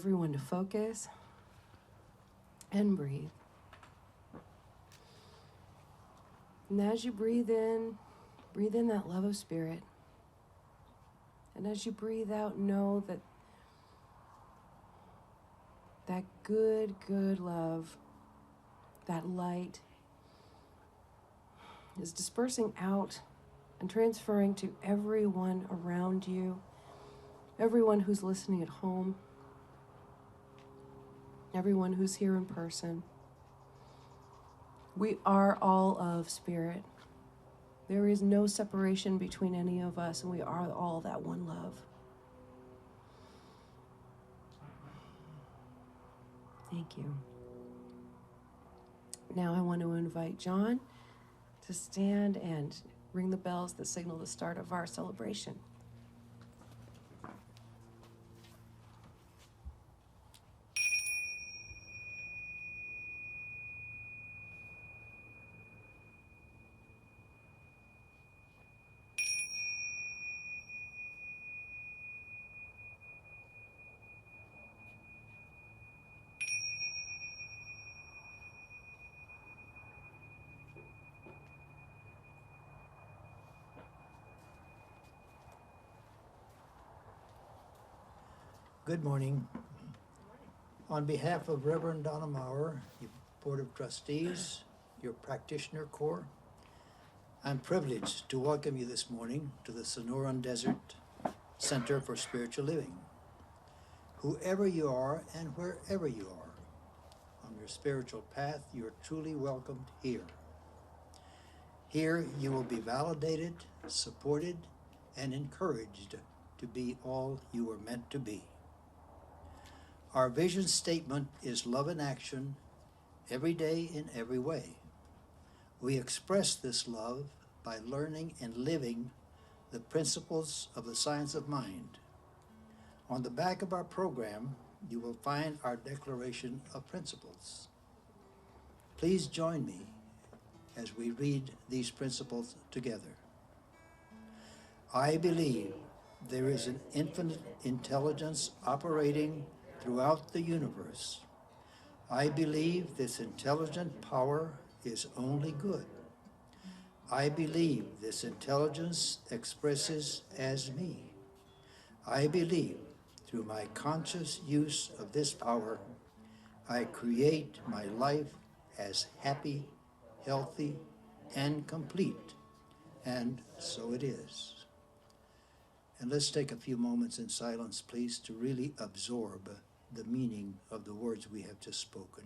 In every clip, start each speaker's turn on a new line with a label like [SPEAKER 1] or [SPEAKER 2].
[SPEAKER 1] everyone to focus and breathe. And as you breathe in that love of spirit. And as you breathe out, know that that good love, that light, is dispersing out and transferring to everyone around you, everyone who's listening at home, everyone who's here in person. We are all of spirit. There is no separation between any of us, and we are all that one love. Thank you. Now I want to invite John to stand and ring the bells that signal the start of our celebration.
[SPEAKER 2] Good morning. On behalf of Rev Donna Maurer, your Board of Trustees, your Practitioner Corps, I'm privileged to welcome you this morning to the Sonoran Desert Center for Spiritual Living. Whoever you are and wherever you are on your spiritual path, you're truly welcomed here. Here you will be validated, supported, and encouraged to be all you were meant to be. Our vision statement is love in action, every day in every way. We express this love by learning and living the principles of the science of mind. On the back of our program, you will find our Declaration of Principles. Please join me as we read these principles together. I believe there is an infinite intelligence operating throughout the universe. I believe this intelligent power is only good. I believe this intelligence expresses as me. I believe through my conscious use of this power, I create my life as happy, healthy, and complete. And so it is. And let's take a few moments in silence, please, to really absorb the meaning of the words we have just spoken.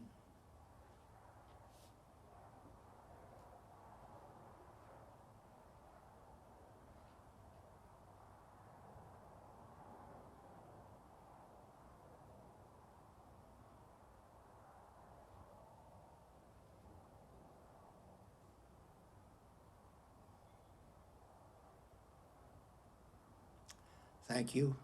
[SPEAKER 2] Thank you.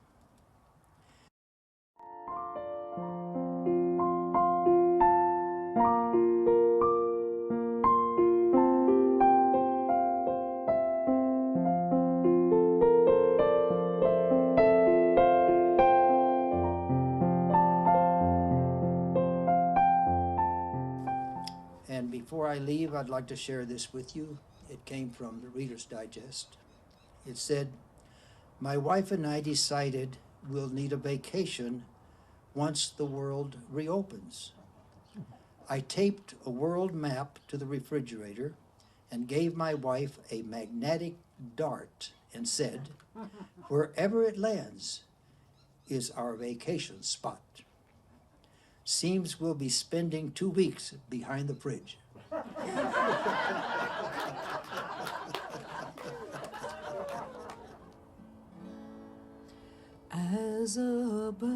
[SPEAKER 2] And before I leave, I'd like to share this with you. It came from the Reader's Digest. It said, "My wife and I decided we'll need a vacation once the world reopens. I taped a world map to the refrigerator and gave my wife a magnetic dart and said, wherever it lands is our vacation spot. Seems we'll be spending 2 weeks behind the fridge."
[SPEAKER 1] As above,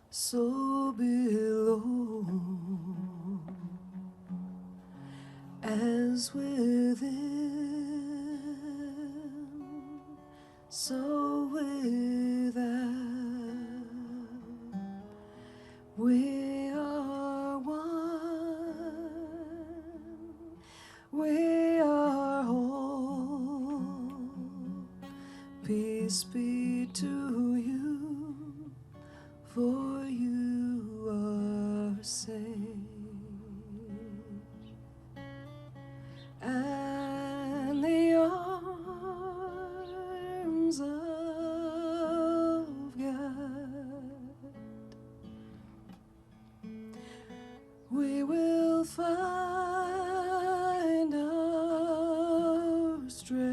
[SPEAKER 1] so below, as within, so without. We are one, we are whole. Peace be to you. safe, and the arms of God we will find our strength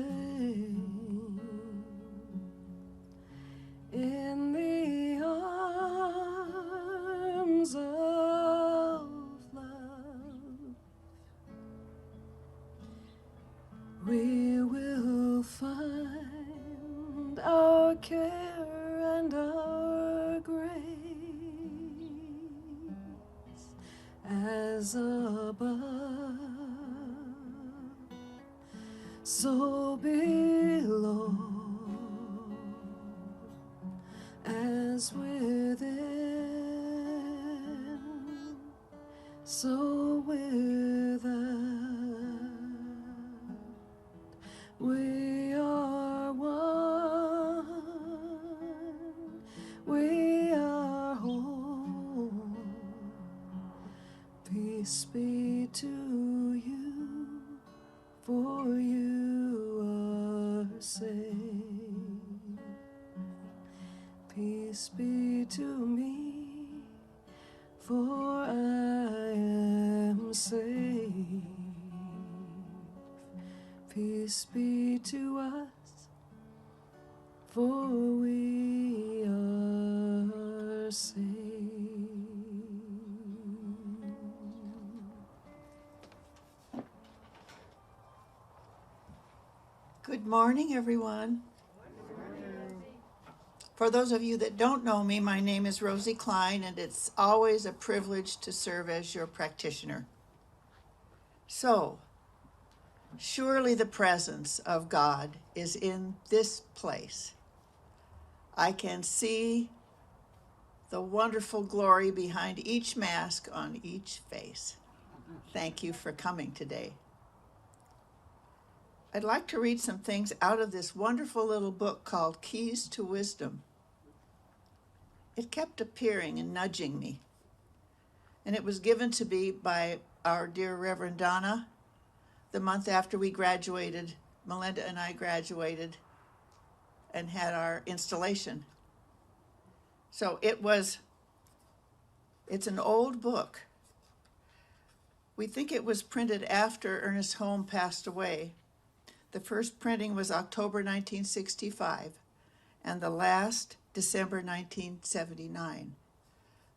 [SPEAKER 1] in the arms of love. We will find our care and our grace as above, so below, as within, so without. We are one, we are whole. Peace be to you, for you are safe. Peace be to me, for I am safe. Peace be to us, for we are safe.
[SPEAKER 3] Good morning, everyone. For those of you that don't know me, my name is Rosie Klein, and it's always a privilege to serve as your practitioner. So, surely the presence of God is in this place. I can see the wonderful glory behind each mask on each face. Thank you for coming today. I'd like to read some things out of this wonderful little book called Keys to Wisdom. It kept appearing and nudging me. And it was given to me by our dear Rev Donna the month after we graduated. Melinda and I graduated and had our installation. So it's an old book. We think it was printed after Ernest Holmes passed away. The first printing was October 1965, and the last December 1979.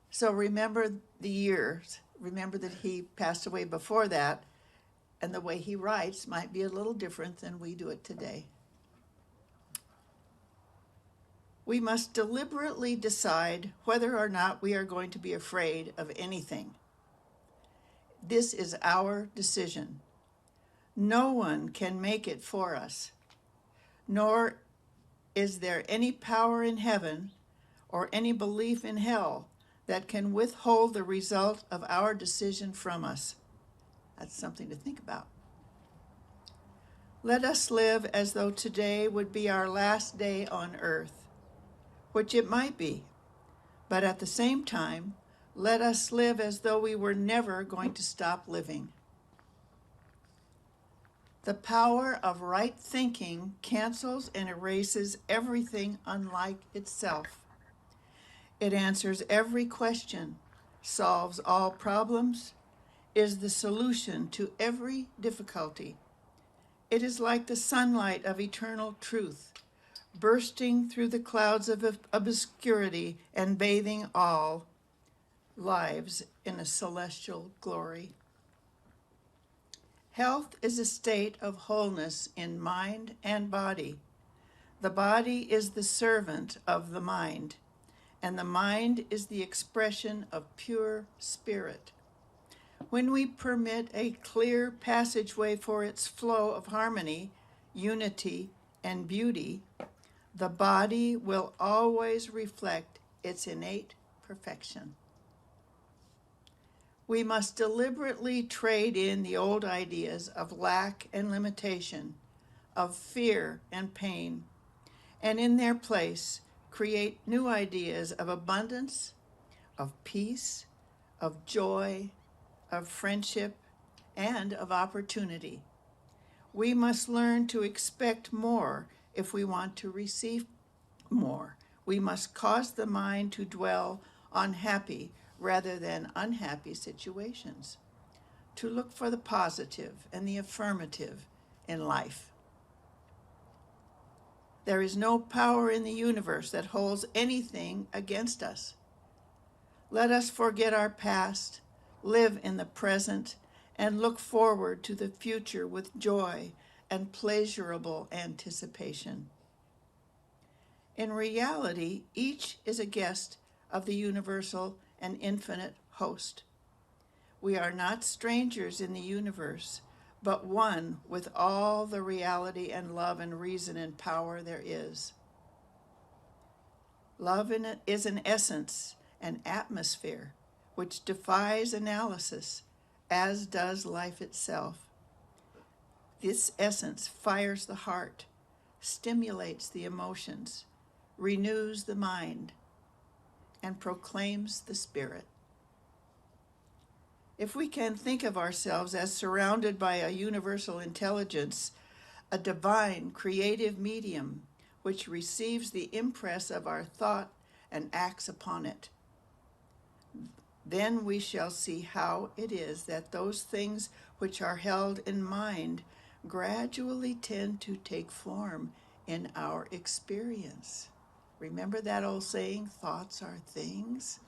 [SPEAKER 3] So remember the years. Remember that he passed away before that, and the way he writes might be a little different than we do it today. We must deliberately decide whether or not we are going to be afraid of anything. This is our decision. No one can make it for us, nor is there any power in heaven or any belief in hell that can withhold the result of our decision from us. That's something to think about. Let us live as though today would be our last day on earth, which it might be, but at the same time, let us live as though we were never going to stop living. The power of right thinking cancels and erases everything unlike itself. It answers every question, solves all problems, is the solution to every difficulty. It is like the sunlight of eternal truth, bursting through the clouds of obscurity and bathing all lives in a celestial glory. Health is a state of wholeness in mind and body. The body is the servant of the mind, and the mind is the expression of pure spirit. When we permit a clear passageway for its flow of harmony, unity, and beauty, the body will always reflect its innate perfection. We must deliberately trade in the old ideas of lack and limitation, of fear and pain, and in their place create new ideas of abundance, of peace, of joy, of friendship, and of opportunity. We must learn to expect more if we want to receive more. We must cause the mind to dwell on happy rather than unhappy situations, to look for the positive and the affirmative in life. There is no power in the universe that holds anything against us. Let us forget our past, live in the present, and look forward to the future with joy and pleasurable anticipation. In reality, each is a guest of the universal and infinite host. We are not strangers in the universe, but one with all the reality and love and reason and power there is. Love is an essence, an atmosphere, which defies analysis, as does life itself. This essence fires the heart, stimulates the emotions, renews the mind, and proclaims the spirit. If we can think of ourselves as surrounded by a universal intelligence, a divine creative medium which receives the impress of our thought and acts upon it, then we shall see how it is that those things which are held in mind gradually tend to take form in our experience. Remember that old saying, thoughts are things?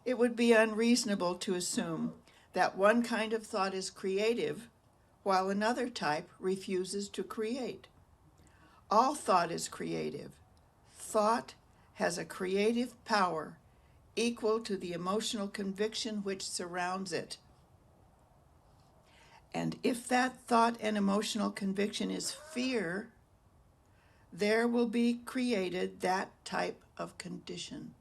[SPEAKER 3] It would be unreasonable to assume that one kind of thought is creative while another type refuses to create. All thought is creative. Thought has a creative power equal to the emotional conviction which surrounds it. And if that thought and emotional conviction is fear, there will be created that type of condition.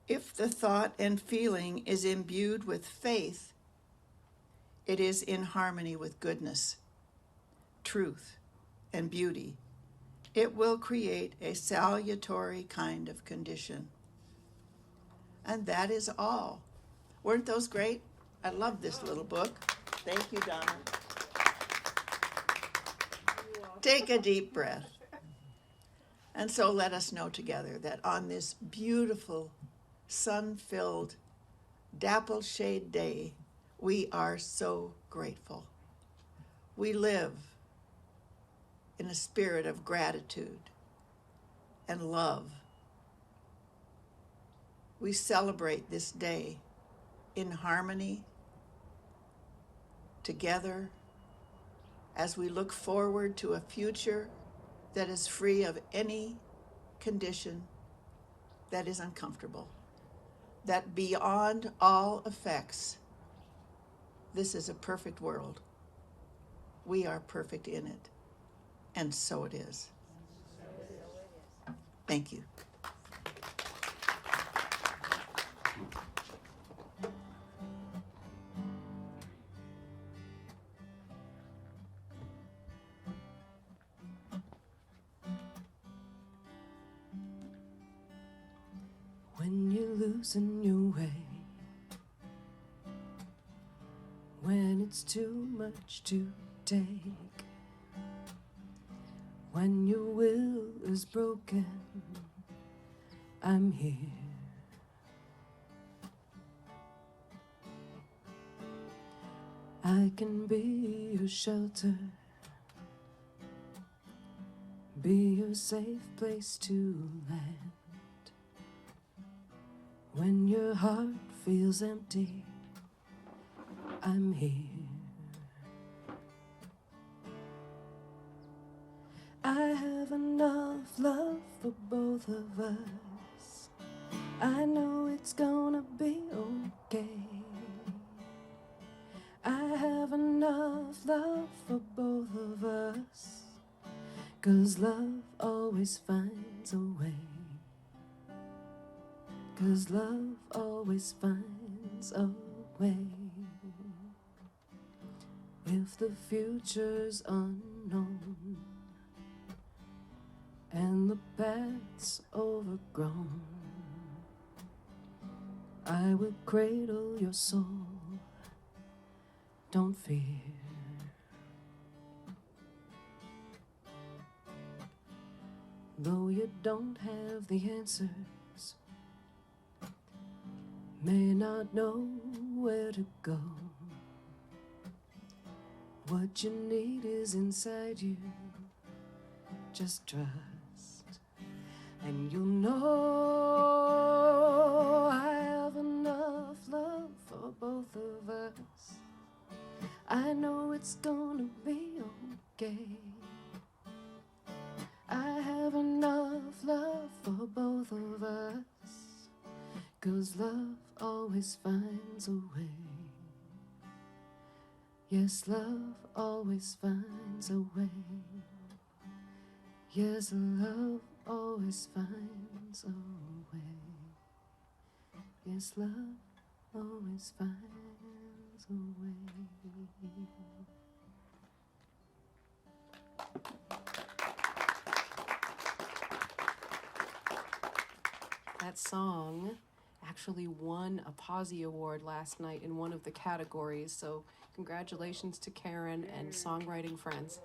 [SPEAKER 3] If the thought and feeling is imbued with faith, it is in harmony with goodness, truth, and beauty. It will create a salutary kind of condition. And that is all. Weren't those great? I love this little book. Thank you, Donna. Take a deep breath. And so let us know together that on this beautiful, sun-filled, dapple shade day, we are so grateful. We live in a spirit of gratitude and love. We celebrate this day in harmony, together, as we look forward to a future that is free of any condition that is uncomfortable, that beyond all effects, this is a perfect world. We are perfect in it, and so it is. Thank you.
[SPEAKER 1] When you're losing your way, when it's too much to take, when your will is broken, I'm here. I can be your shelter, be your safe place to land. When your heart feels empty, I'm here. I have enough love for both of us. I know it's gonna be okay. I have enough love for both of us, 'cause love always finds a way. 'Cause love always finds a way. If the future's unknown and the path's overgrown, I will cradle your soul. Don't fear. Though you don't have the answers, may not know where to go, what you need is inside you. Just trust, and you'll know I have enough love for both of us. I know it's gonna be okay. I have enough love for both of us, 'cause love always finds a way. Yes, love always finds a way. Yes, love always finds a way. Yes, love always finds a way. That song actually won a Posy Award last night in one of the categories, so congratulations to Karen and Songwriting Friends.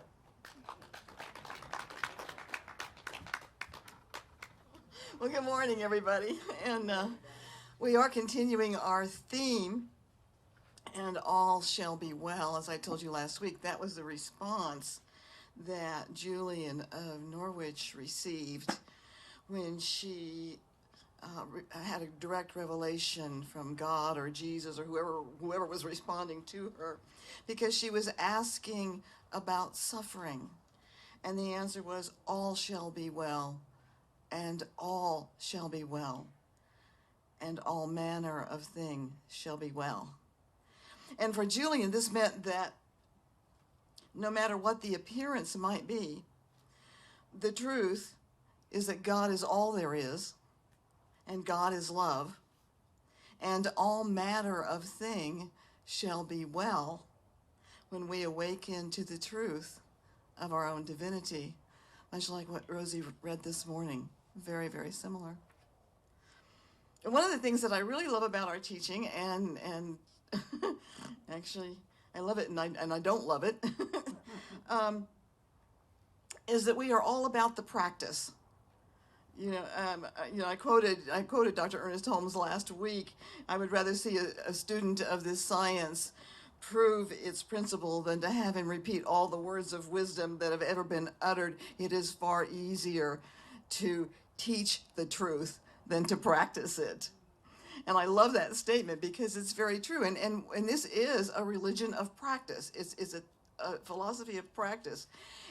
[SPEAKER 4] Well, good morning, everybody. And we are continuing our theme, and all shall be well. As I told you last week, that was the response that Julian of Norwich received when she had a direct revelation from God or Jesus or whoever was responding to her, because she was asking about suffering. And the answer was, all shall be well, and all shall be well, and all manner of thing shall be well. And for Julian, this meant that no matter what the appearance might be, the truth is that God is all there is, and God is love, and all matter of thing shall be well when we awaken to the truth of our own divinity, much like what Rosie read this morning. Very, very similar. And one of the things that I really love about our teaching, and actually I love it and I don't love it, is that we are all about the practice. I quoted Dr. Ernest Holmes last week. I would rather see a student of this science prove its principle than to have him repeat all the words of wisdom that have ever been uttered. It is far easier to teach the truth than to practice it. And I love that statement because it's very true. And this is a religion of practice. It's a philosophy of practice.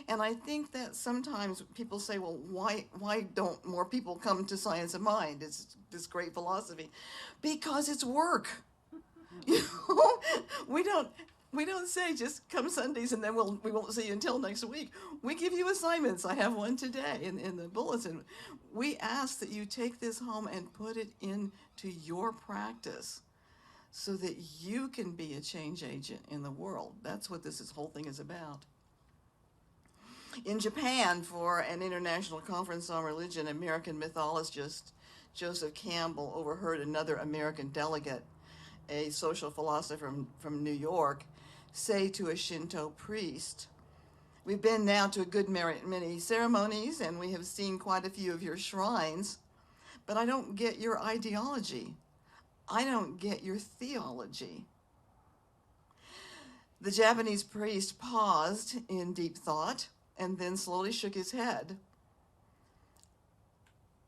[SPEAKER 4] And I think that sometimes people say, well, why don't more people come to Science of Mind? It's this great philosophy. Because it's work. We don't say just come Sundays and then we won't see you until next week. We give you assignments. I have one today in the bulletin. We ask that you take this home and put it into your practice so that you can be a change agent in the world. That's what this whole thing is about. In Japan, for an international conference on religion, American mythologist Joseph Campbell overheard another American delegate, a social philosopher from New York, say to a Shinto priest, "We've been now to a good many ceremonies, and we have seen quite a few of your shrines, but I don't get your ideology. I don't get your theology." The Japanese priest paused in deep thought and then slowly shook his head.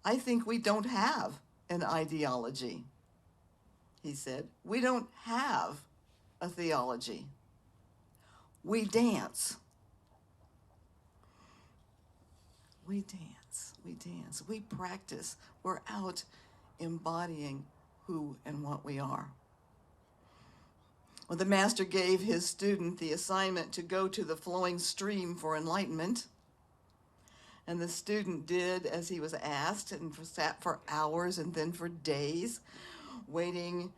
[SPEAKER 4] "I think we don't have an ideology," he said. "We don't have a theology. We dance. We dance. We dance. We practice. We're out embodying who and what we are." Well, the master gave his student the assignment to go to the flowing stream for enlightenment. And the student did as he was asked and sat for hours and then for days, waiting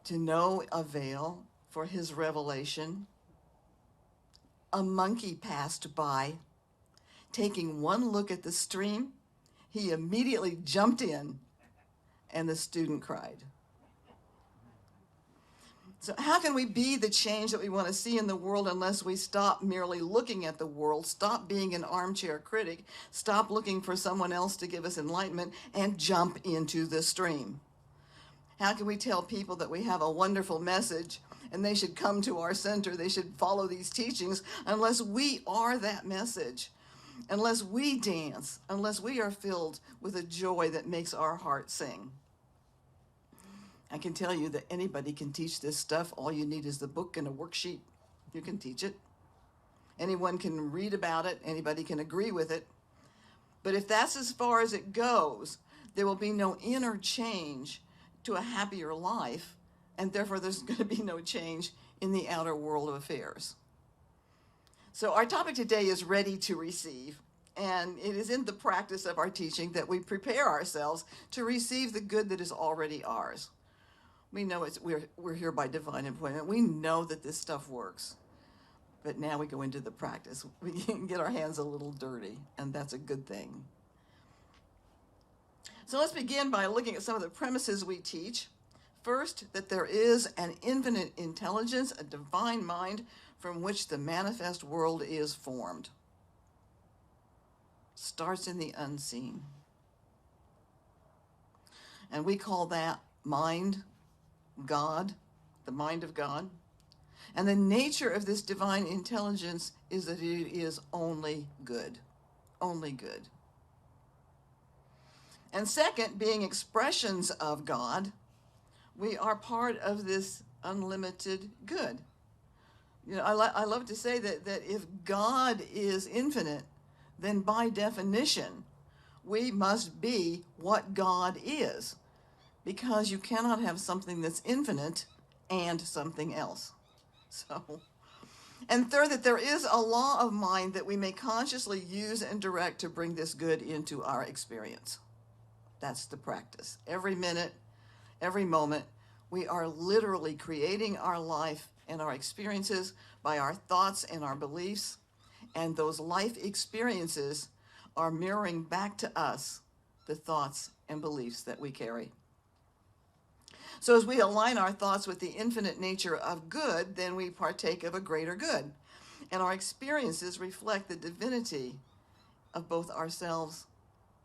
[SPEAKER 4] to no avail for his revelation. A monkey passed by. Taking one look at the stream, he immediately jumped in, and the student cried. So how can we be the change that we want to see in the world unless we stop merely looking at the world, stop being an armchair critic, stop looking for someone else to give us enlightenment, and jump into the stream? How can we tell people that we have a wonderful message and they should come to our center, they should follow these teachings, unless we are that message, unless we dance, unless we are filled with a joy that makes our heart sing? I can tell you that anybody can teach this stuff. All you need is the book and a worksheet. You can teach it. Anyone can read about it. Anybody can agree with it. But if that's as far as it goes, there will be no inner change to a happier life, and therefore there's going to be no change in the outer world of affairs. So our topic today is ready to receive, and it is in the practice of our teaching that we prepare ourselves to receive the good that is already ours. We know we're here by divine appointment. We know that this stuff works. But now we go into the practice. We can get our hands a little dirty, and that's a good thing. So let's begin by looking at some of the premises we teach. First, that there is an infinite intelligence, a divine mind, from which the manifest world is formed. Starts in the unseen. And we call that mind God, the mind of God. And the nature of this divine intelligence is that it is only good. Only good. And second, being expressions of God, we are part of this unlimited good. You know, I love to say that if God is infinite, then by definition, we must be what God is, because you cannot have something that's infinite and something else. So, and third, that there is a law of mind that we may consciously use and direct to bring this good into our experience. That's the practice. Every minute, every moment, we are literally creating our life and our experiences by our thoughts and our beliefs, and those life experiences are mirroring back to us the thoughts and beliefs that we carry. So as we align our thoughts with the infinite nature of good, then we partake of a greater good, and our experiences reflect the divinity of both ourselves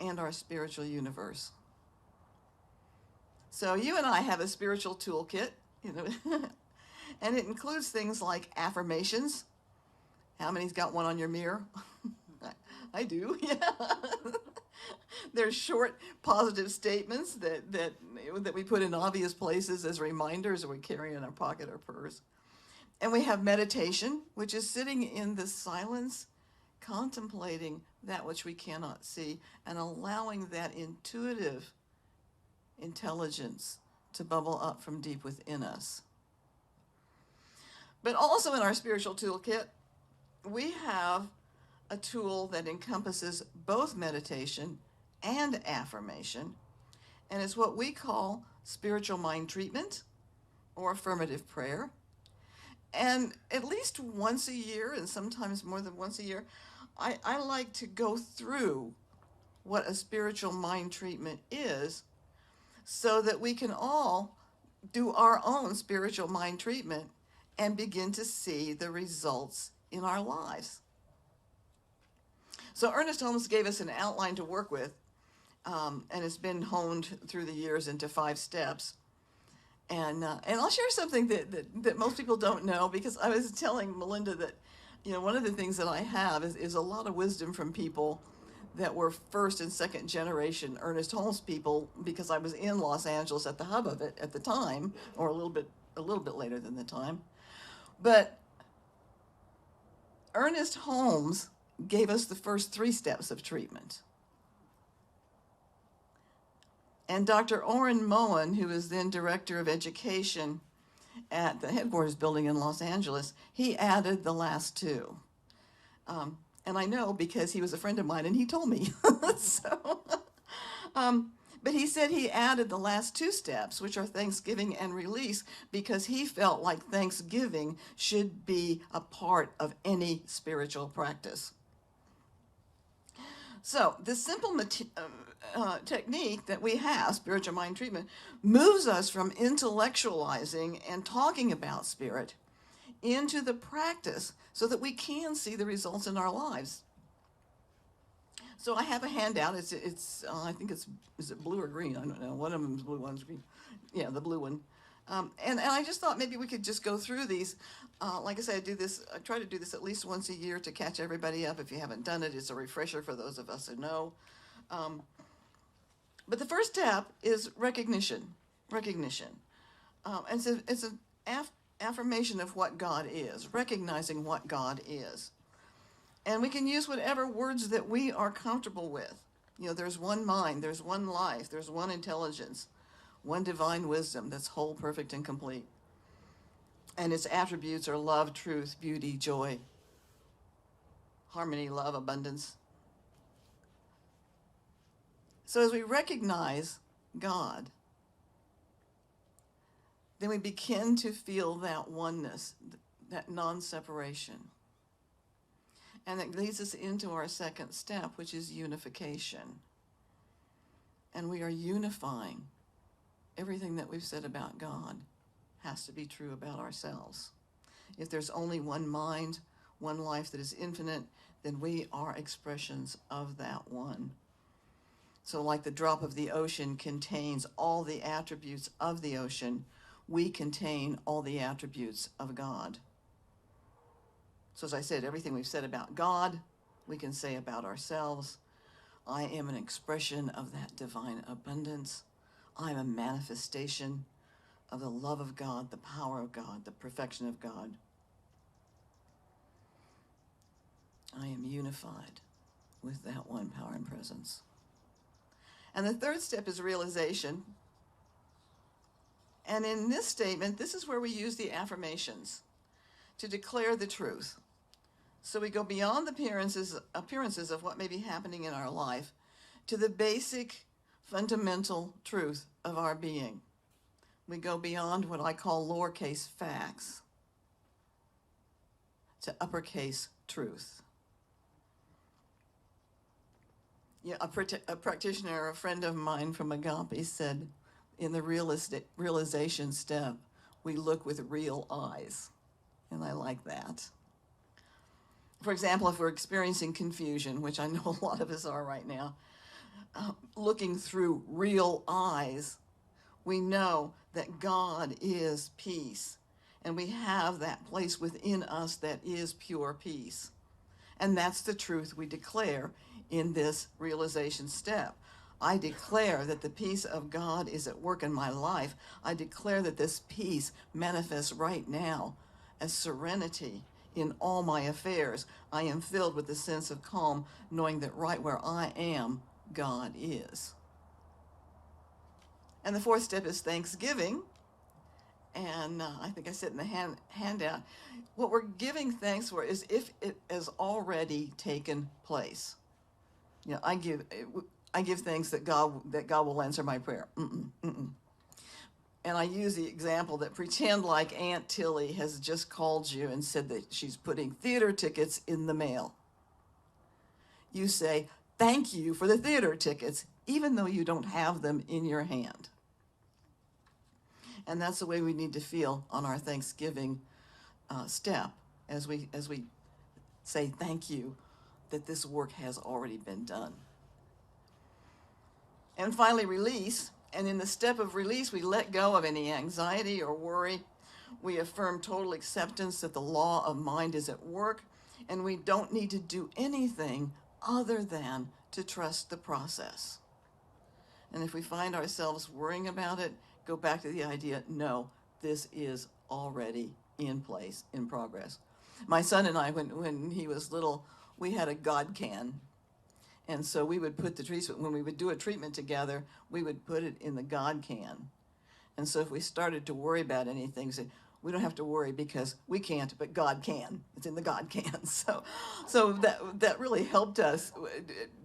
[SPEAKER 4] and our spiritual universe. So you and I have a spiritual toolkit, you know, and it includes things like affirmations. How many's got one on your mirror? I do, yeah. There's short positive statements that we put in obvious places as reminders, or we carry in our pocket or purse. And we have meditation, which is sitting in the silence, contemplating that which we cannot see, and allowing that intuitive intelligence to bubble up from deep within us. But also in our spiritual toolkit, we have a tool that encompasses both meditation and affirmation, and it's what we call spiritual mind treatment or affirmative prayer. And at least once a year, and sometimes more than once a year, I like to go through what a spiritual mind treatment is, so that we can all do our own spiritual mind treatment and begin to see the results in our lives. So Ernest Holmes gave us an outline to work with, and it's been honed through the years into 5 steps. And I'll share something that most people don't know, because I was telling Melinda that, you know, one of the things that I have is a lot of wisdom from people that were first and second generation Ernest Holmes people, because I was in Los Angeles at the hub of it at the time, or a little bit later than the time. But Ernest Holmes gave us the first 3 steps of treatment. And Dr. Orrin Moen, who was then director of education at the headquarters building in Los Angeles, he added the last 2. And I know because he was a friend of mine and he told me. But he said he added the last 2 steps, which are Thanksgiving and release, because he felt like Thanksgiving should be a part of any spiritual practice. So this simple technique that we have, spiritual mind treatment, moves us from intellectualizing and talking about spirit into the practice so that we can see the results in our lives. So I have a handout. It's I think is it blue or green? I don't know. One of them is blue, one's green. Yeah, the blue one. And I just thought maybe we could just go through these. Like I said, I try to do this at least once a year to catch everybody up. If you haven't done it, it's a refresher for those of us who know. But the first step is recognition. Recognition. And it's an affirmation of what God is, recognizing what God is. And we can use whatever words that we are comfortable with. You know, there's one mind, there's one life, there's one intelligence, one divine wisdom that's whole, perfect, and complete. And its attributes are love, truth, beauty, joy, harmony, love, abundance. So as we recognize God, then we begin to feel that oneness, that non-separation. And it leads us into our second step, which is unification. And we are unifying. Everything that we've said about God has to be true about ourselves. If there's only one mind, one life that is infinite, then we are expressions of that one. So like the drop of the ocean contains all the attributes of the ocean, we contain all the attributes of God. So as I said, everything we've said about God, we can say about ourselves. I am an expression of that divine abundance. I'm a manifestation of the love of God, the power of God, the perfection of God. I am unified with that one power and presence. And the third step is realization. And in this statement, this is where we use the affirmations to declare the truth. So we go beyond the appearances of what may be happening in our life to the basic, fundamental truth of our being. We go beyond what I call lowercase facts to uppercase truth. Yeah, a practitioner, a friend of mine from Agape said, in the realization step, we look with real eyes. And I like that. For example, if we're experiencing confusion, which I know a lot of us are right now, looking through real eyes, we know that God is peace. And we have that place within us that is pure peace. And that's the truth we declare in this realization step. I declare that the peace of God is at work in my life. I declare that this peace manifests right now as serenity in all my affairs. I am filled with a sense of calm, knowing that right where I am, God is. And the fourth step is thanksgiving. And I think I said in the handout, what we're giving thanks for is if it has already taken place. You know, I give thanks that God will answer my prayer. And I use the example that pretend like Aunt Tilly has just called you and said that she's putting theater tickets in the mail. You say, thank you for the theater tickets, even though you don't have them in your hand. And that's the way we need to feel on our Thanksgiving step as we say thank you that this work has already been done. And finally, release. And in the step of release, we let go of any anxiety or worry. We affirm total acceptance that the law of mind is at work, and we don't need to do anything other than to trust the process. And if we find ourselves worrying about it, go back to the idea, no, this is already in place, in progress. My son and I, when he was little, we had a God can. And so we would put the treatment, when we would do a treatment together, we would put it in the God can. And so if we started to worry about anything, we said, we don't have to worry because we can't, but God can. It's in the God can. So that really helped us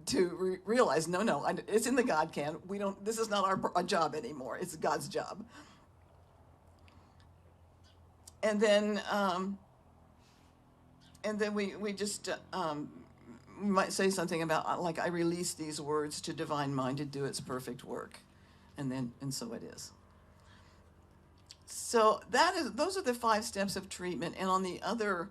[SPEAKER 4] to realize, no, it's in the God can. This is not our job anymore. It's God's job. And then we just we might say something about, like, I release these words to divine mind to do its perfect work. And so it is. So those are the 5 steps of treatment. And on the other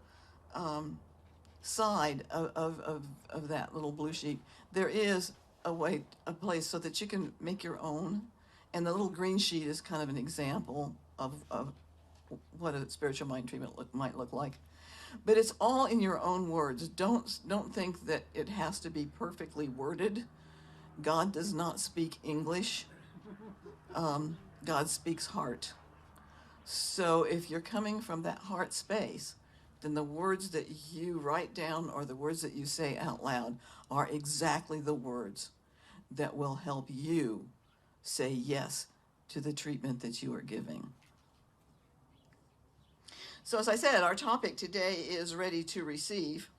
[SPEAKER 4] side of that little blue sheet, there is a place so that you can make your own. And the little green sheet is kind of an example of what a spiritual mind treatment might look like. But it's all in your own words. Don't think that it has to be perfectly worded. God does not speak English. God speaks heart. So if you're coming from that heart space, then the words that you write down or the words that you say out loud are exactly the words that will help you say yes to the treatment that you are giving. So as I said, our topic today is ready to receive.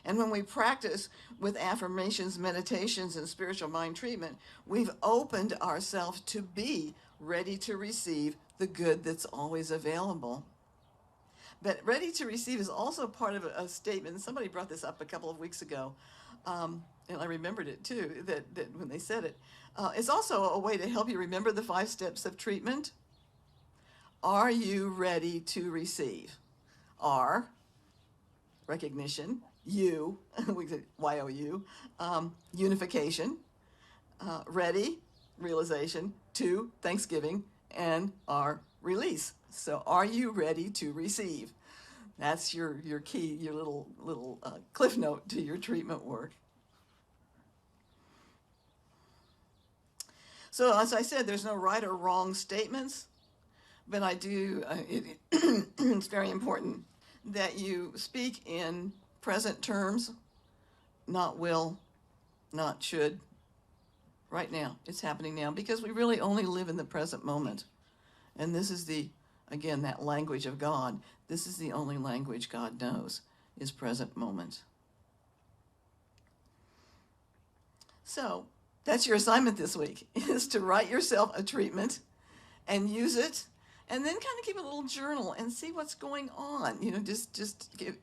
[SPEAKER 4] And when we practice with affirmations, meditations, and spiritual mind treatment, we've opened ourselves to be ready to receive the good that's always available. But ready to receive is also part of a statement. Somebody brought this up a couple of weeks ago, and I remembered it too, that when they said it. It's also a way to help you remember the 5 steps of treatment. Are you ready to receive? R, recognition. U, we say Y-O-U, unification. Ready, realization. 2, thanksgiving. And R, release. So are you ready to receive? That's your key, your little cliff note to your treatment work. So as I said, there's no right or wrong statements, but I do, it's very important that you speak in present terms, not will, not should. Right now, it's happening now, because we really only live in the present moment. And this is again, that language of God. This is the only language God knows, is present moment. So that's your assignment this week, is to write yourself a treatment and use it, and then kind of keep a little journal and see what's going on. Just give,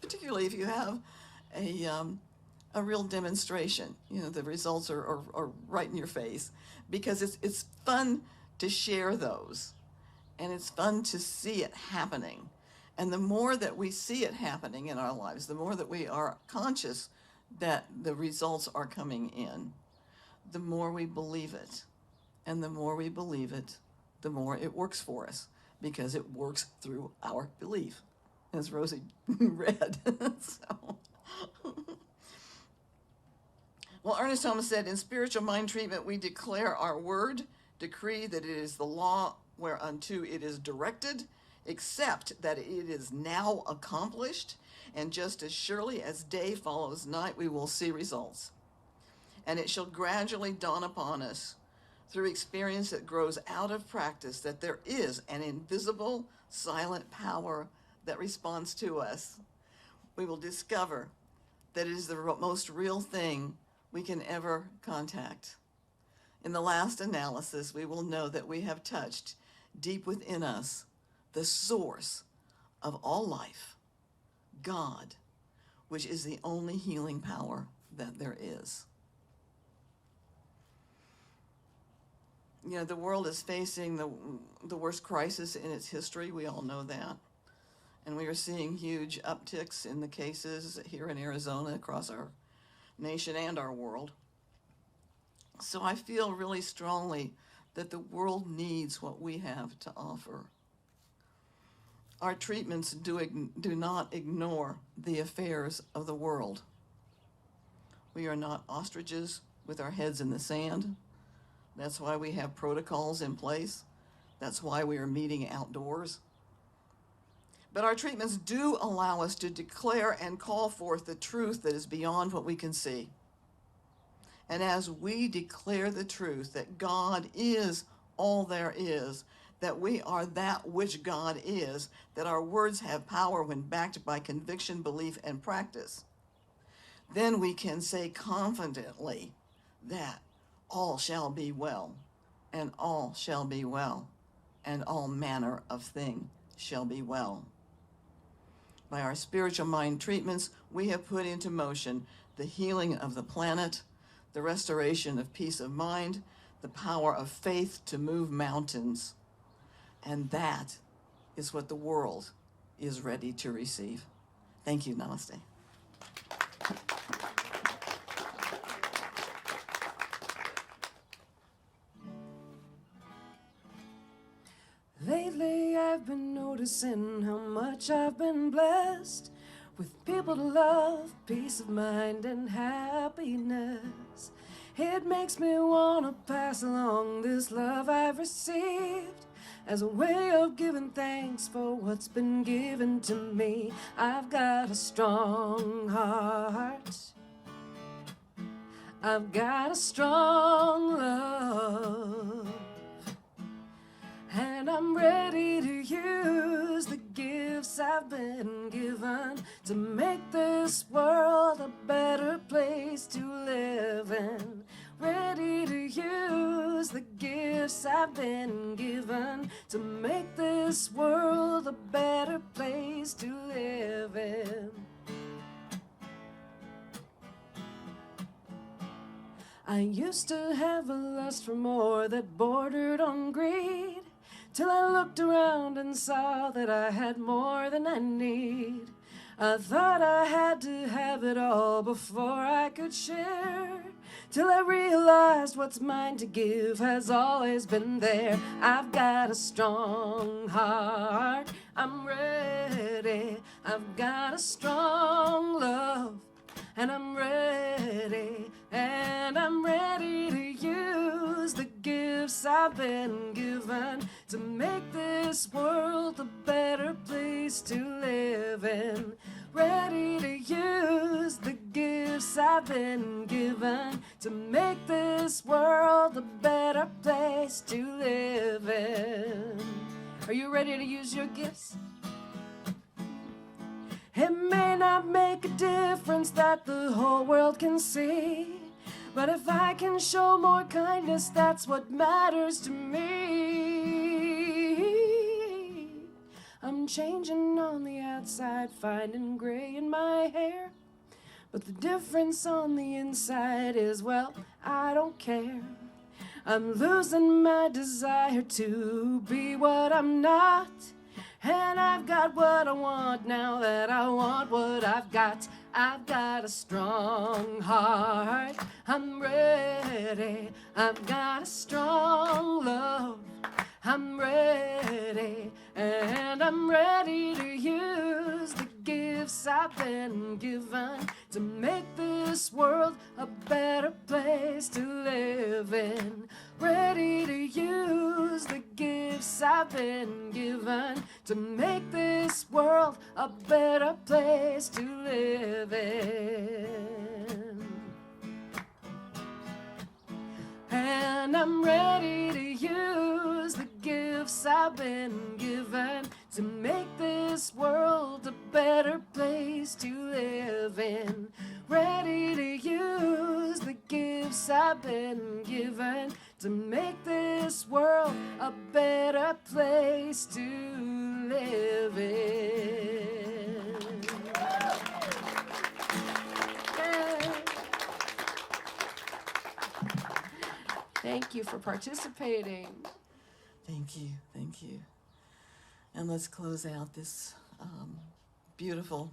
[SPEAKER 4] particularly if you have a real demonstration. The results are right in your face, because it's fun to share those, and it's fun to see it happening. And the more that we see it happening in our lives, the more that we are conscious that the results are coming in, the more we believe it. And the more we believe it, the more it works for us, because it works through our belief, as Rosie read. So. Well, Ernest Holmes said, in spiritual mind treatment, we declare our word, decree that it is the law whereunto it is directed, accept that it is now accomplished, and just as surely as day follows night, we will see results. And it shall gradually dawn upon us through experience that grows out of practice that there is an invisible, silent power that responds to us. We will discover that it is the most real thing we can ever contact. In the last analysis, we will know that we have touched deep within us the source of all life, God, which is the only healing power that there is. The world is facing the worst crisis in its history. We all know that. And we are seeing huge upticks in the cases here in Arizona, across our nation and our world. So I feel really strongly that the world needs what we have to offer. Our treatments do not ignore the affairs of the world. We are not ostriches with our heads in the sand. That's why we have protocols in place. That's why we are meeting outdoors. But our treatments do allow us to declare and call forth the truth that is beyond what we can see. And as we declare the truth that God is all there is, that we are that which God is, that our words have power when backed by conviction, belief, and practice, then we can say confidently that all shall be well, and all shall be well, and all manner of thing shall be well. By our spiritual mind treatments, we have put into motion the healing of the planet, the restoration of peace of mind, the power of faith to move mountains. And that is what the world is ready to receive. Thank you. Namaste.
[SPEAKER 1] Lately I've been noticing how much I've been blessed with people to love, peace of mind and happiness. It makes me want to pass along this love I've received as a way of giving thanks for what's been given to me. I've got a strong heart. I've got a strong love. And I'm ready to use the gifts I've been given to make this world a better place to live in. Ready to use the gifts I've been given to make this world a better place to live in. I used to have a lust for more that bordered on greed, till I looked around and saw that I had more than I need. I thought I had to have it all before I could share, till I realized what's mine to give has always been there. I've got a strong heart, I'm ready. I've got a strong love, and I'm ready. And I'm ready to use the gifts I've been given to make this world a better place to live in. Ready to use the gifts I've been given to make this world a better place to live in. Are you ready to use your gifts? It may not make a difference that the whole world can see, but if I can show more kindness, that's what matters to me. I'm changing on the outside, finding gray in my hair, but the difference on the inside is, well, I don't care. I'm losing my desire to be what I'm not, and I've got what I want now that I want what I've got. I've got a strong heart, I'm ready. I've got a strong love, I'm ready. And I'm ready to use the gifts I've been given to make this world a better place to live in. Ready to use the gifts I've been given to make this world a better place to live in. And I'm ready to use the gifts I've been given to make this world a better place to live in. Ready to use the gifts I've been given to make this world a better place to live in. Yeah. Thank you for participating.
[SPEAKER 4] Thank you. Thank you. And let's close out this beautiful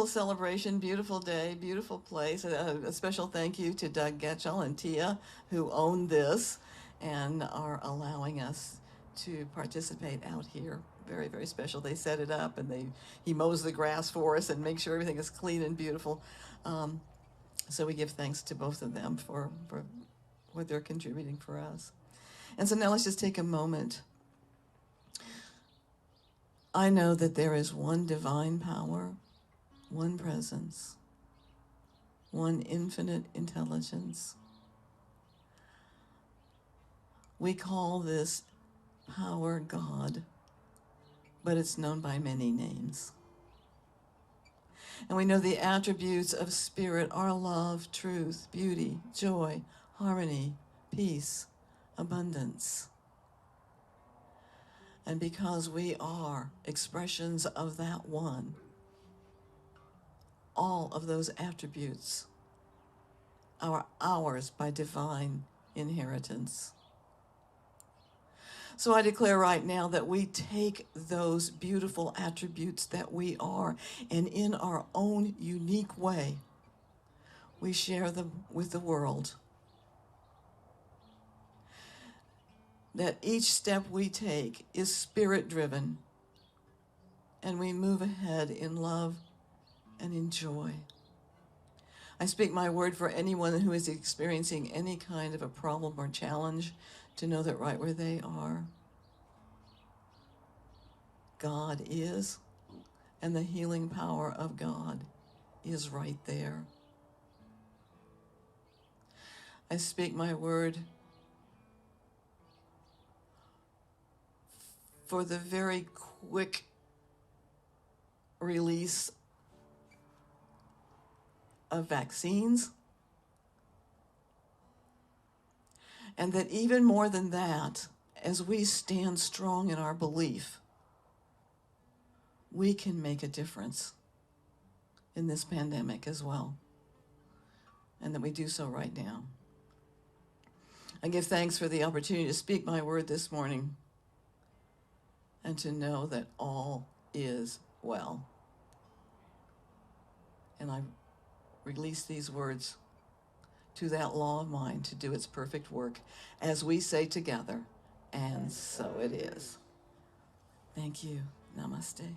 [SPEAKER 4] celebration, beautiful day, beautiful place. A special thank you to Doug Getchell and Tia, who own this and are allowing us to participate out here. Very, very special. They set it up and he mows the grass for us and makes sure everything is clean and beautiful. So we give thanks to both of them for what they're contributing for us. And so now let's just take a moment. I know that there is one divine power, one presence, one infinite intelligence. We call this power God, but it's known by many names. And we know the attributes of spirit are love, truth, beauty, joy, harmony, peace, abundance. And because we are expressions of that one, all of those attributes are ours by divine inheritance. So I declare right now that we take those beautiful attributes that we are, and in our own unique way, we share them with the world. That each step we take is spirit-driven, and we move ahead in love and in joy. I speak my word for anyone who is experiencing any kind of a problem or challenge to know that right where they are, God is, and the healing power of God is right there. I speak my word for the very quick release of vaccines, and that even more than that, as we stand strong in our belief, we can make a difference in this pandemic as well, and that we do so right now. I give thanks for the opportunity to speak my word this morning and to know that all is well. And I release these words to that law of mind to do its perfect work as we say together, and so it is. Thank you. Namaste.